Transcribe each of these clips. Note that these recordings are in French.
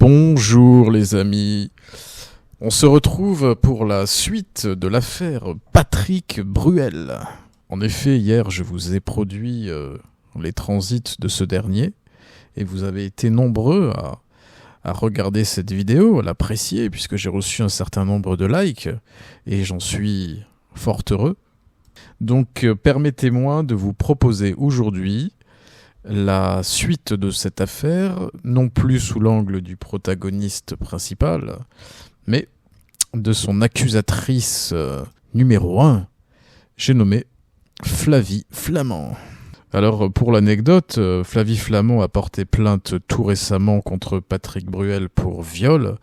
Bonjour les amis, on se retrouve pour la suite de l'affaire Patrick Bruel. En effet, hier je vous ai produit les transits de ce dernier et vous avez été nombreux à regarder cette vidéo, à l'apprécier puisque j'ai reçu un certain nombre de likes et j'en suis fort heureux. Donc permettez-moi de vous proposer aujourd'hui la suite de cette affaire, non plus sous l'angle du protagoniste principal, mais de son accusatrice numéro 1, j'ai nommé Flavie Flament. Alors pour l'anecdote, Flavie Flament a porté plainte tout récemment contre Patrick Bruel pour viol,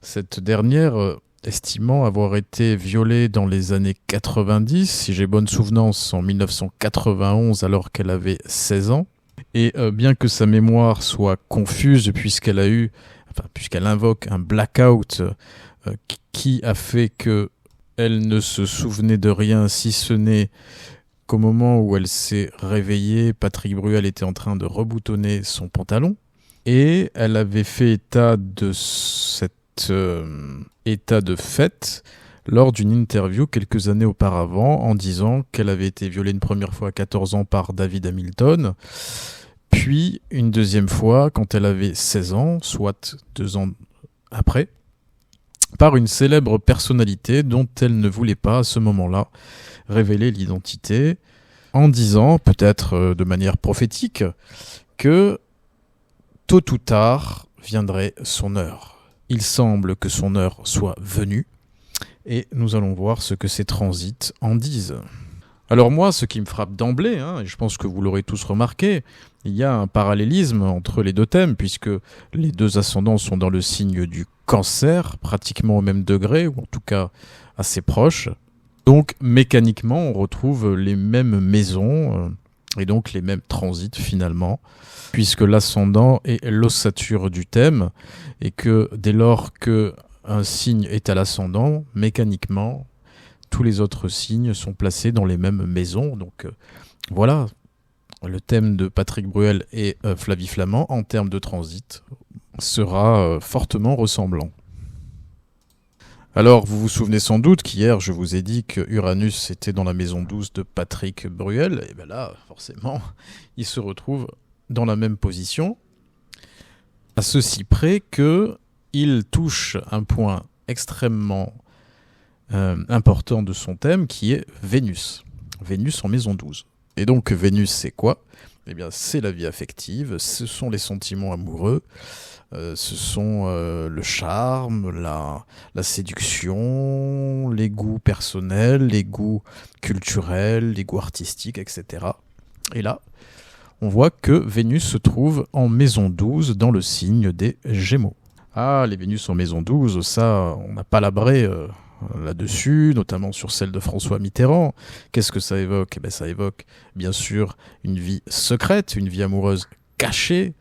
cette dernière estimant avoir été violée dans les années 90, si j'ai bonne souvenance en 1991 alors qu'elle avait 16 ans. Et bien que sa mémoire soit confuse puisqu'elle invoque un blackout qui a fait que elle ne se souvenait de rien si ce n'est qu'au moment où elle s'est réveillée, Patrick Bruel était en train de reboutonner son pantalon et elle avait fait état de cet état de fait lors d'une interview quelques années auparavant en disant qu'elle avait été violée une première fois à 14 ans par David Hamilton, puis une deuxième fois quand elle avait 16 ans, soit 2 ans après, par une célèbre personnalité dont elle ne voulait pas à ce moment-là révéler l'identité, en disant, peut-être de manière prophétique, que tôt ou tard viendrait son heure. Il semble que son heure soit venue, et nous allons voir ce que ces transits en disent. Alors moi, ce qui me frappe d'emblée, et je pense que vous l'aurez tous remarqué, il y a un parallélisme entre les deux thèmes, puisque les deux ascendants sont dans le signe du Cancer, pratiquement au même degré, ou en tout cas assez proches. Donc mécaniquement, on retrouve les mêmes maisons, et donc les mêmes transits finalement, puisque l'ascendant est l'ossature du thème, et que dès lors qu'un signe est à l'ascendant, mécaniquement, tous les autres signes sont placés dans les mêmes maisons. Donc voilà, le thème de Patrick Bruel et Flavie Flament en termes de transit sera fortement ressemblant. Alors vous vous souvenez sans doute qu'hier je vous ai dit que Uranus était dans la maison 12 de Patrick Bruel, et bien là forcément il se retrouve dans la même position, à ceci près qu'il touche un point extrêmement important de son thème qui est Vénus. Vénus en maison 12. Et donc Vénus c'est quoi ? Eh bien c'est la vie affective, ce sont les sentiments amoureux, ce sont le charme, la séduction, les goûts personnels, les goûts culturels, les goûts artistiques, etc. Et là, on voit que Vénus se trouve en maison 12 dans le signe des Gémeaux. Ah, les Vénus en maison 12, ça, on n'a pas labré là-dessus, notamment sur celle de François Mitterrand. Qu'est-ce que ça évoque ? Eh bien, ça évoque, bien sûr, une vie secrète, une vie amoureuse cachée.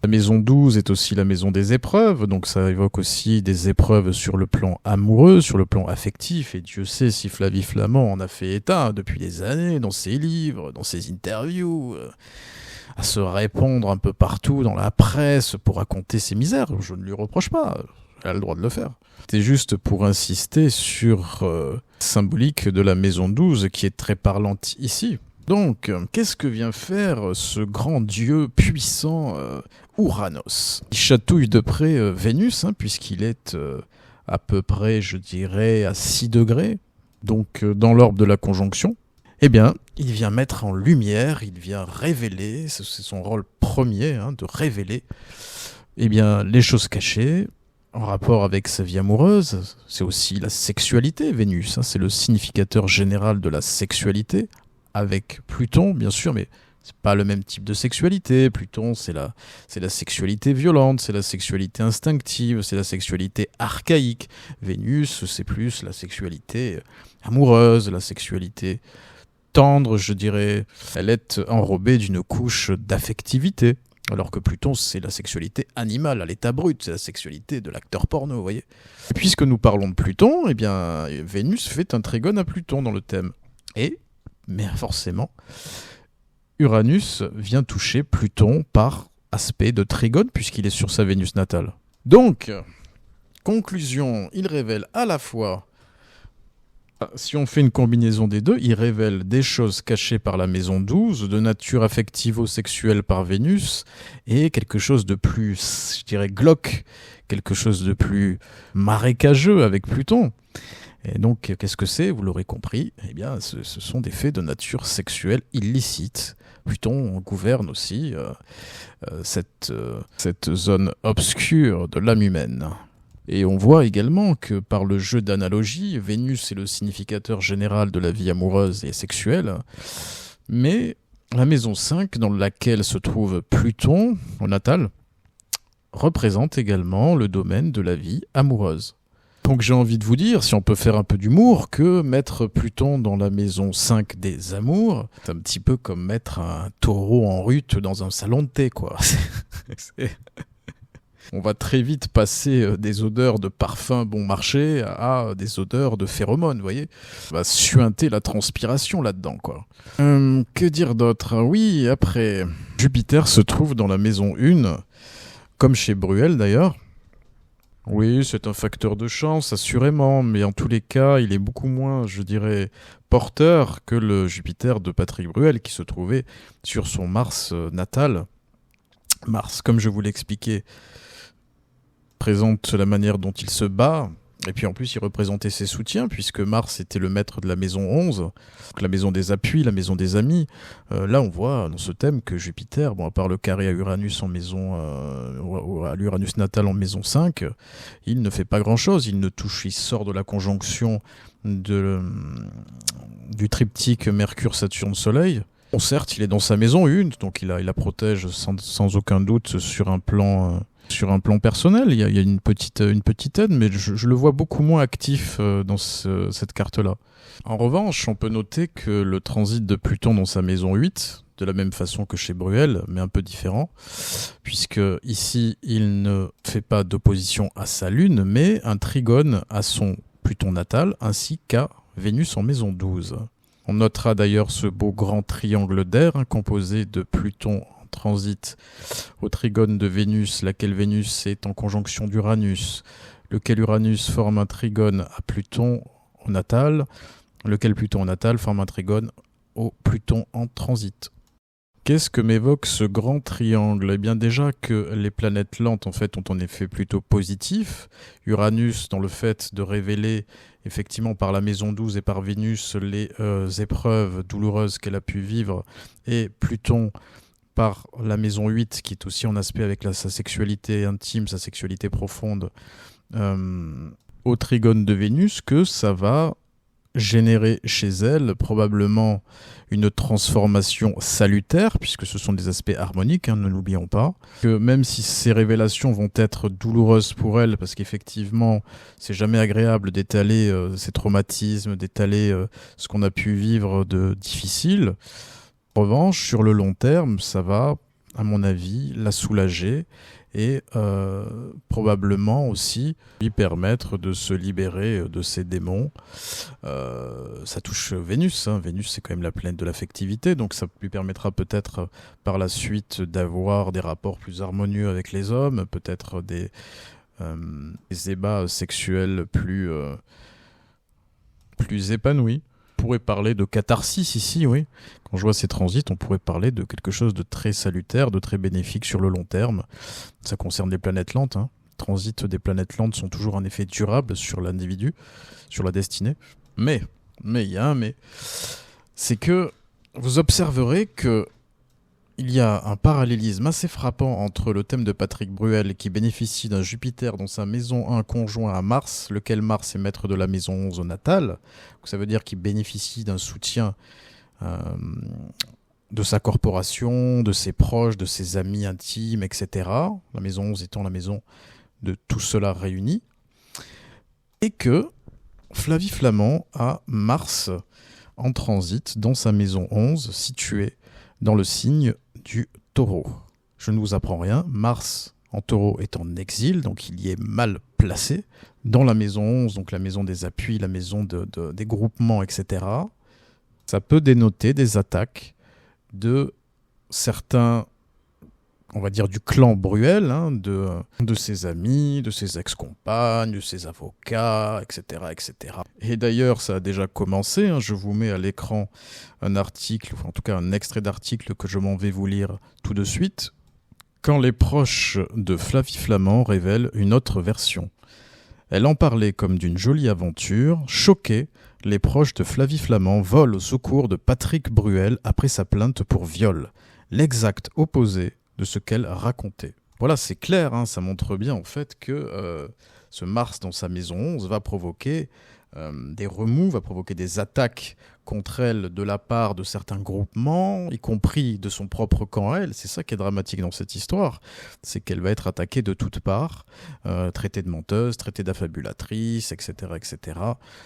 La maison 12 est aussi la maison des épreuves, donc ça évoque aussi des épreuves sur le plan amoureux, sur le plan affectif, et Dieu sait si Flavie Flament en a fait état depuis des années, dans ses livres, dans ses interviews, à se répandre un peu partout dans la presse pour raconter ses misères. Je ne lui reproche pas, elle a le droit de le faire. C'était juste pour insister sur symbolique de la maison 12 qui est très parlante ici. Donc, qu'est-ce que vient faire ce grand dieu puissant Ouranos ? Il chatouille de près Vénus, puisqu'il est à peu près, je dirais, à 6 degrés, donc dans l'orbe de la conjonction. Eh bien, il vient mettre en lumière, il vient révéler, c'est son rôle premier, de révéler eh bien, les choses cachées, en rapport avec sa vie amoureuse. C'est aussi la sexualité, Vénus, c'est le significateur général de la sexualité, avec Pluton, bien sûr, mais c'est pas le même type de sexualité. Pluton, c'est la sexualité violente, c'est la sexualité instinctive, c'est la sexualité archaïque. Vénus, c'est plus la sexualité amoureuse, la sexualité tendre, je dirais. Elle est enrobée d'une couche d'affectivité. Alors que Pluton, c'est la sexualité animale, à l'état brut, c'est la sexualité de l'acteur porno, vous voyez. Et puisque nous parlons de Pluton, eh bien, Vénus fait un trigone à Pluton dans le thème. Mais forcément, Uranus vient toucher Pluton par aspect de trigone puisqu'il est sur sa Vénus natale. Donc, conclusion, il révèle à la fois, si on fait une combinaison des deux, il révèle des choses cachées par la maison 12, de nature affectivo-sexuelle par Vénus, et quelque chose de plus, je dirais, glauque, quelque chose de plus marécageux avec Pluton. Et donc, qu'est-ce que c'est? Vous l'aurez compris, eh bien, ce sont des faits de nature sexuelle illicite. Pluton gouverne aussi cette zone obscure de l'âme humaine. Et on voit également que par le jeu d'analogie, Vénus est le significateur général de la vie amoureuse et sexuelle, mais la maison 5, dans laquelle se trouve Pluton, au natal, représente également le domaine de la vie amoureuse. Donc j'ai envie de vous dire, si on peut faire un peu d'humour, que mettre Pluton dans la maison 5 des amours, c'est un petit peu comme mettre un taureau en rut dans un salon de thé, quoi. On va très vite passer des odeurs de parfum bon marché à des odeurs de phéromones, vous voyez. On va suinter la transpiration là-dedans, quoi. Que dire d'autre? Oui, après, Jupiter se trouve dans la maison 1, comme chez Bruel d'ailleurs. Oui, c'est un facteur de chance, assurément, mais en tous les cas, il est beaucoup moins, je dirais, porteur que le Jupiter de Patrick Bruel qui se trouvait sur son Mars natal. Mars, comme je vous l'expliquais, présente la manière dont il se bat, et puis en plus il représentait ses soutiens, puisque Mars était le maître de la maison 11, donc la maison des appuis, la maison des amis. Là on voit dans ce thème que Jupiter, bon à part le carré à Uranus en maison, à l'Uranus natal en maison 5, il ne fait pas grand chose, il sort de la conjonction du triptyque Mercure-Saturne-Soleil. Bon, certes il est dans sa maison 1, donc il la protège sans aucun doute sur un plan personnel, il y a une petite aide, mais je le vois beaucoup moins actif dans cette carte-là. En revanche, on peut noter que le transit de Pluton dans sa maison 8, de la même façon que chez Bruel, mais un peu différent, puisque ici, il ne fait pas d'opposition à sa Lune, mais un trigone à son Pluton natal, ainsi qu'à Vénus en maison 12. On notera d'ailleurs ce beau grand triangle d'air, composé de Pluton transit au trigone de Vénus, laquelle Vénus est en conjonction d'Uranus, lequel Uranus forme un trigone à Pluton au natal, lequel Pluton au natal forme un trigone au Pluton en transit. Qu'est-ce que m'évoque ce grand triangle? Eh bien déjà que les planètes lentes en fait ont un effet plutôt positif. Uranus dans le fait de révéler effectivement par la maison 12 et par Vénus les épreuves douloureuses qu'elle a pu vivre, et Pluton par la maison 8, qui est aussi en aspect avec sa sexualité intime, sa sexualité profonde, au trigone de Vénus, que ça va générer chez elle probablement une transformation salutaire, puisque ce sont des aspects harmoniques, ne l'oublions pas. Que même si ces révélations vont être douloureuses pour elle, parce qu'effectivement, c'est jamais agréable d'étaler ces traumatismes, d'étaler ce qu'on a pu vivre de difficile. En revanche, sur le long terme, ça va, à mon avis, la soulager et probablement aussi lui permettre de se libérer de ses démons. Ça touche Vénus, Vénus c'est quand même la planète de l'affectivité, donc ça lui permettra peut-être par la suite d'avoir des rapports plus harmonieux avec les hommes, peut-être des ébats sexuels plus épanouis. On pourrait parler de catharsis ici, oui. Quand je vois ces transits, on pourrait parler de quelque chose de très salutaire, de très bénéfique sur le long terme. Ça concerne les planètes lentes. Transits des planètes lentes sont toujours un effet durable sur l'individu, sur la destinée. Mais, il y a un mais, c'est que vous observerez que il y a un parallélisme assez frappant entre le thème de Patrick Bruel qui bénéficie d'un Jupiter dans sa maison 1 conjoint à Mars, lequel Mars est maître de la maison 11 au natal. Donc ça veut dire qu'il bénéficie d'un soutien de sa corporation, de ses proches, de ses amis intimes, etc. La maison 11 étant la maison de tout cela réuni. Et que Flavie Flament a Mars en transit dans sa maison 11 située dans le signe du Taureau. Je ne vous apprends rien, Mars en Taureau est en exil, donc il y est mal placé. Dans la maison 11, donc la maison des appuis, la maison des groupements, etc., ça peut dénoter des attaques de certains on va dire, du clan Bruel, hein, de ses amis, de ses ex-compagnes, de ses avocats, etc., etc. Et d'ailleurs, ça a déjà commencé, hein, je vous mets à l'écran un article, enfin, en tout cas un extrait d'article que je m'en vais vous lire tout de suite. Quand les proches de Flavie Flament révèlent une autre version. Elle en parlait comme d'une jolie aventure. Choqués, les proches de Flavie Flament volent au secours de Patrick Bruel après sa plainte pour viol. L'exact opposé de ce qu'elle racontait. Voilà, c'est clair, hein, ça montre bien en fait que ce Mars dans sa maison 11 va provoquer des remous, va provoquer des attaques contre elle de la part de certains groupements, y compris de son propre camp à elle. C'est ça qui est dramatique dans cette histoire, c'est qu'elle va être attaquée de toutes parts, traitée de menteuse, traitée d'affabulatrice, etc., etc.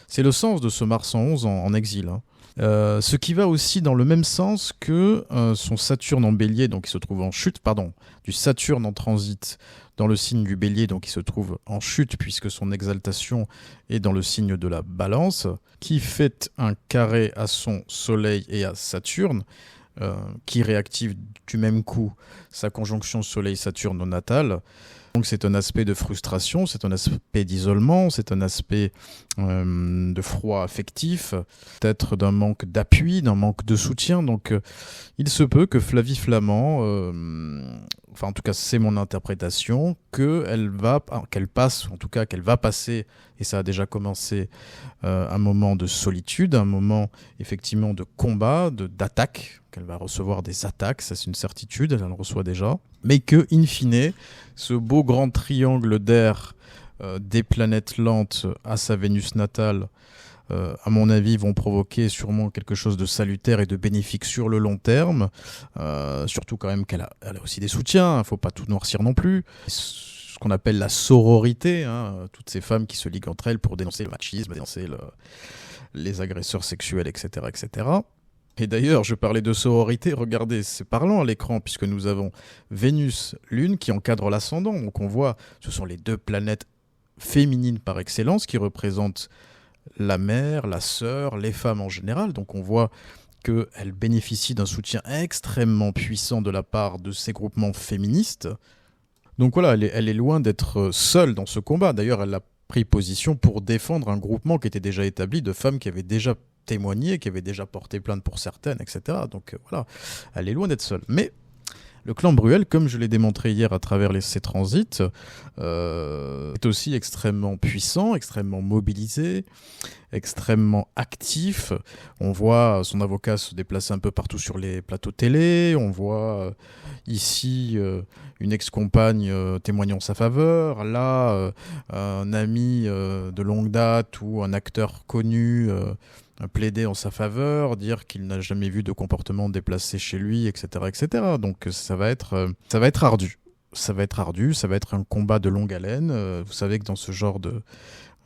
C'est le sens de ce Mars en 11 en exil, hein. Ce qui va aussi dans le même sens que son Saturne en bélier, donc il se trouve en chute, du Saturne en transit dans le signe du bélier, donc il se trouve en chute puisque son exaltation est dans le signe de la balance, qui fait un carré à son soleil et à Saturne, qui réactive du même coup sa conjonction soleil-Saturne au natal. Donc c'est un aspect de frustration, c'est un aspect d'isolement, c'est un aspect de froid affectif, peut-être d'un manque d'appui, d'un manque de soutien. Donc il se peut que Flavie Flament, enfin en tout cas c'est mon interprétation, qu'elle va passer, et ça a déjà commencé, un moment de solitude, un moment effectivement de combat, d'attaque, qu'elle va recevoir des attaques, ça c'est une certitude, elle en reçoit déjà, mais que, in fine, ce beau grand triangle d'air des planètes lentes à sa Vénus natale, à mon avis, vont provoquer sûrement quelque chose de salutaire et de bénéfique sur le long terme, surtout quand même qu'elle a aussi des soutiens, il ne faut pas tout noircir non plus. Ce qu'on appelle la sororité, hein, toutes ces femmes qui se liguent entre elles pour dénoncer le machisme, dénoncer les agresseurs sexuels, etc., etc. Et d'ailleurs, je parlais de sororité, regardez, c'est parlant à l'écran, puisque nous avons Vénus, Lune, qui encadre l'ascendant. Donc on voit, ce sont les deux planètes féminines par excellence, qui représentent la mère, la sœur, les femmes en général. Donc on voit qu'elles bénéficient d'un soutien extrêmement puissant de la part de ces groupements féministes. Donc voilà, elle est loin d'être seule dans ce combat. D'ailleurs, elle a pris position pour défendre un groupement qui était déjà établi de femmes qui avaient déjà témoigné, qui avaient déjà porté plainte pour certaines, etc. Donc voilà, elle est loin d'être seule. Mais le clan Bruel, comme je l'ai démontré hier à travers ces transits, est aussi extrêmement puissant, extrêmement mobilisé, extrêmement actif. On voit son avocat se déplacer un peu partout sur les plateaux télé. On voit ici une ex-compagne témoignant en sa faveur. Là, un ami de longue date ou un acteur connu plaider en sa faveur, dire qu'il n'a jamais vu de comportement déplacé chez lui, etc., etc. Donc ça va être ardu. Ça va être ardu, ça va être un combat de longue haleine. Vous savez que dans ce genre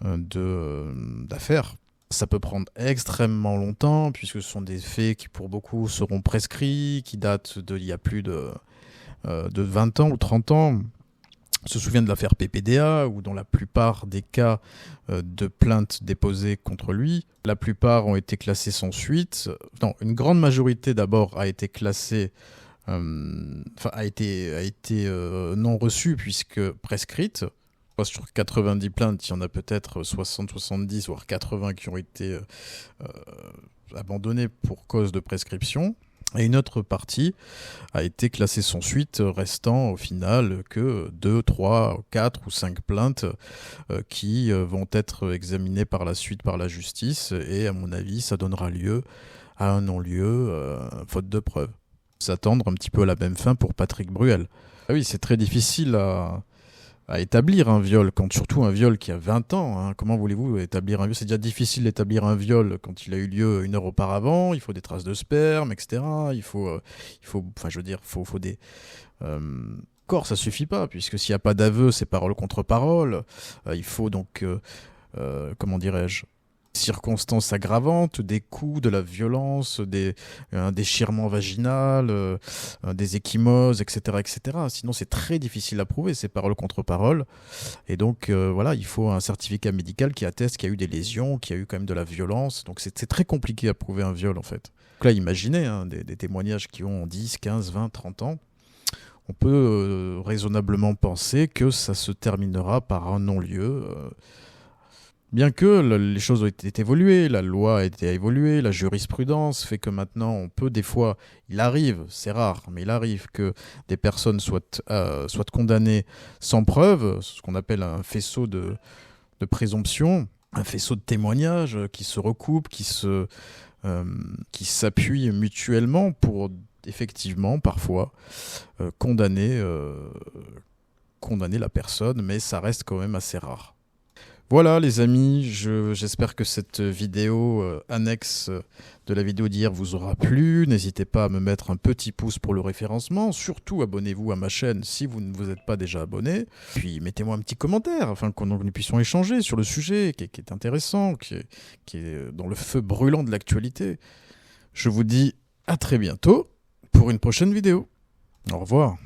d'affaires, ça peut prendre extrêmement longtemps, puisque ce sont des faits qui, pour beaucoup, seront prescrits, qui datent d'il y a plus de 20 ans ou 30 ans. On se souvient de l'affaire PPDA, où dans la plupart des cas de plaintes déposées contre lui, la plupart ont été classés sans suite. Non, une grande majorité d'abord a été classée, a été non reçue puisque prescrite. Sur 90 plaintes, il y en a peut-être 60, 70, voire 80 qui ont été abandonnées pour cause de prescription. Et une autre partie a été classée sans suite, restant au final que 2, 3, 4 ou 5 plaintes qui vont être examinées par la suite par la justice. Et à mon avis, ça donnera lieu à un non-lieu, faute de preuves. S'attendre un petit peu à la même fin pour Patrick Bruel. Ah oui, c'est très difficile à établir un viol, surtout un viol qui a 20 ans. Hein. Comment voulez-vous établir un viol ? C'est déjà difficile d'établir un viol quand il a eu lieu 1 heure auparavant. Il faut des traces de sperme, etc. Il faut des... corps, ça suffit pas, puisque s'il n'y a pas d'aveu, c'est parole contre parole. Il faut donc, comment dirais-je, circonstances aggravantes, des coups, de la violence, un déchirement vaginal, des ecchymoses, etc., etc. Sinon, c'est très difficile à prouver, c'est parole contre parole. Et donc, voilà, il faut un certificat médical qui atteste qu'il y a eu des lésions, qu'il y a eu quand même de la violence. Donc, c'est très compliqué à prouver un viol, en fait. Donc là, imaginez des témoignages qui ont 10, 15, 20, 30 ans. on peut raisonnablement penser que ça se terminera par un non-lieu. Bien que les choses ont été évoluées, la loi a été évoluée, la jurisprudence fait que maintenant on peut des fois, il arrive, c'est rare, mais il arrive que des personnes soient condamnées sans preuve, ce qu'on appelle un faisceau de présomption, un faisceau de témoignages qui se recoupent, qui s'appuient mutuellement pour effectivement parfois condamner la personne, mais ça reste quand même assez rare. Voilà les amis, j'espère que cette vidéo annexe de la vidéo d'hier vous aura plu. N'hésitez pas à me mettre un petit pouce pour le référencement. Surtout abonnez-vous à ma chaîne si vous ne vous êtes pas déjà abonné. Puis mettez-moi un petit commentaire afin que nous puissions échanger sur le sujet qui est intéressant, qui est dans le feu brûlant de l'actualité. Je vous dis à très bientôt pour une prochaine vidéo. Au revoir.